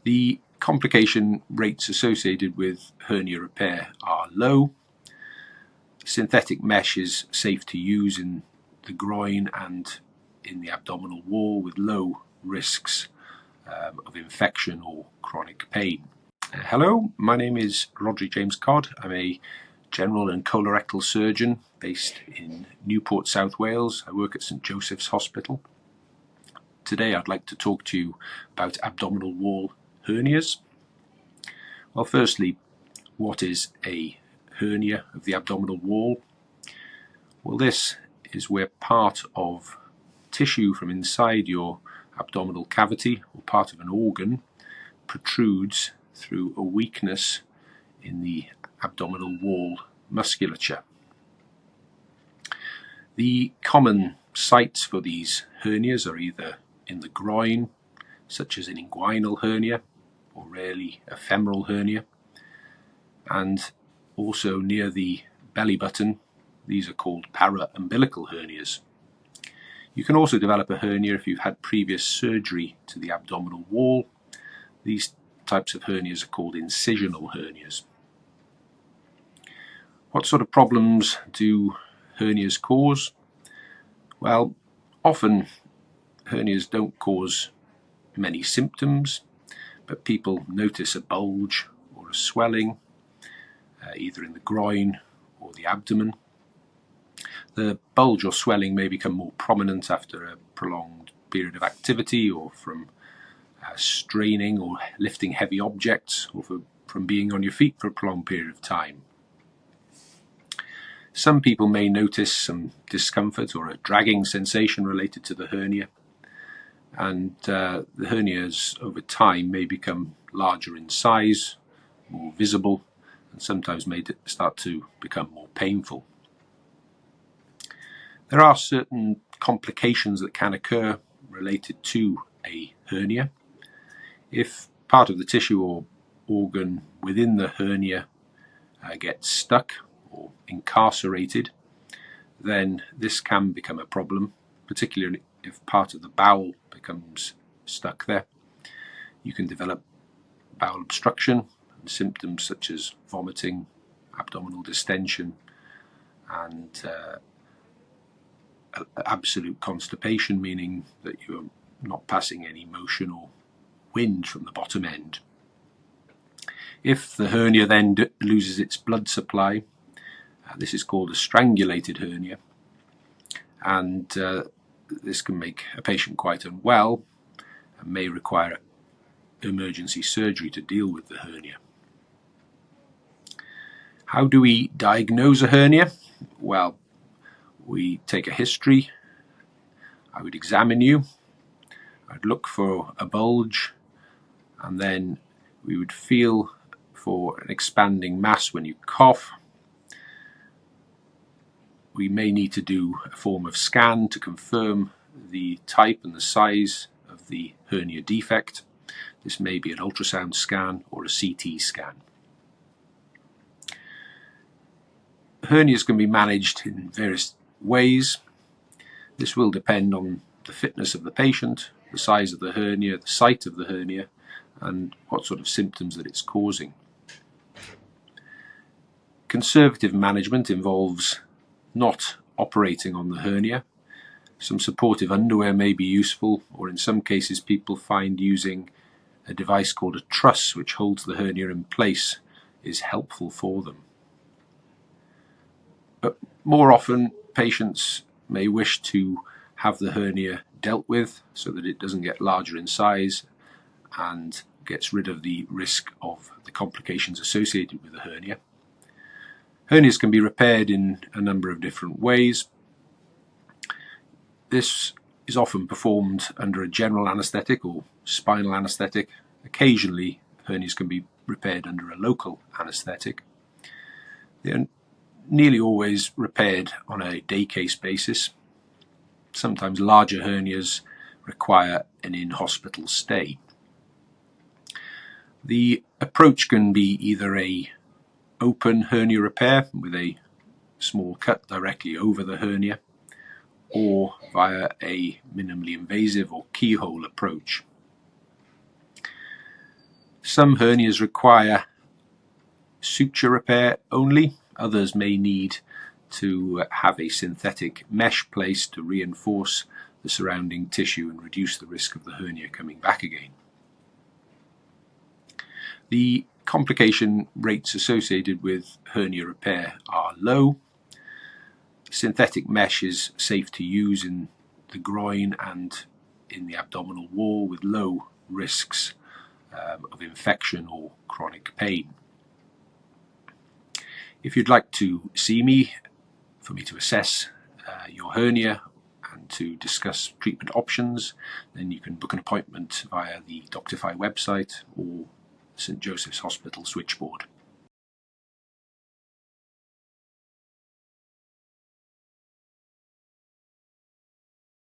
The complication rates associated with hernia repair are low. Synthetic mesh is safe to use in the groin and in the abdominal wall with low risks of infection or chronic pain. Hello, my name is Rhodri Codd. I'm a general and colorectal surgeon based in Newport, South Wales. I work at St Joseph's Hospital. Today I'd like to talk to you about abdominal wall hernias. Well, firstly, what is a hernia of the abdominal wall? Well, this is where part of tissue from inside your abdominal cavity or part of an organ protrudes through a weakness in the abdominal wall musculature. The common sites for these hernias are either in the groin, such as an inguinal hernia, or rarely a femoral hernia, and also near the belly button. These are called para-umbilical hernias. You can also develop a hernia if you've had previous surgery to the abdominal wall. These types of hernias are called incisional hernias. What sort of problems do hernias cause? Well, often hernias don't cause many symptoms, but people notice a bulge or a swelling, either in the groin or the abdomen. The bulge or swelling may become more prominent after a prolonged period of activity or from straining or lifting heavy objects, or from being on your feet for a prolonged period of time. Some people may notice some discomfort or a dragging sensation related to the hernia, and the hernias over time may become larger in size, more visible, and sometimes may start to become more painful. There are certain complications that can occur related to a hernia. If part of the tissue or organ within the hernia gets stuck or incarcerated, then this can become a problem, particularly if part of the bowel becomes stuck there. You can develop bowel obstruction and symptoms such as vomiting, abdominal distension, and absolute constipation, meaning that you're not passing any motion or wind from the bottom end. If the hernia then loses its blood supply, this is called a strangulated hernia, and this can make a patient quite unwell and may require emergency surgery to deal with the hernia. How do we diagnose a hernia? Well, we take a history. I would examine you. I'd look for a bulge, and then we would feel for an expanding mass when you cough. We may need to do a form of scan to confirm the type and the size of the hernia defect. This may be an ultrasound scan or a CT scan. Hernias can be managed in various ways. This will depend on the fitness of the patient, the size of the hernia, the site of the hernia, and what sort of symptoms that it's causing. Conservative management involves not operating on the hernia. Some supportive underwear may be useful, or in some cases people find using a device called a truss, which holds the hernia in place, is helpful for them. But more often patients may wish to have the hernia dealt with so that it doesn't get larger in size and gets rid of the risk of the complications associated with the hernia. Hernias can be repaired in a number of different ways. This is often performed under a general anaesthetic or spinal anaesthetic. Occasionally, hernias can be repaired under a local anaesthetic. They are nearly always repaired on a day case basis. Sometimes larger hernias require an in-hospital stay. The approach can be either a open hernia repair with a small cut directly over the hernia, or via a minimally invasive or keyhole approach. Some hernias require suture repair only. Others may need to have a synthetic mesh placed to reinforce the surrounding tissue and reduce the risk of the hernia coming back again. The complication rates associated with hernia repair are low. Synthetic mesh is safe to use in the groin and in the abdominal wall with low risks of infection or chronic pain. If you'd like to see me, for me to assess your hernia and to discuss treatment options, then you can book an appointment via the Doctify website or St Joseph's Hospital switchboard.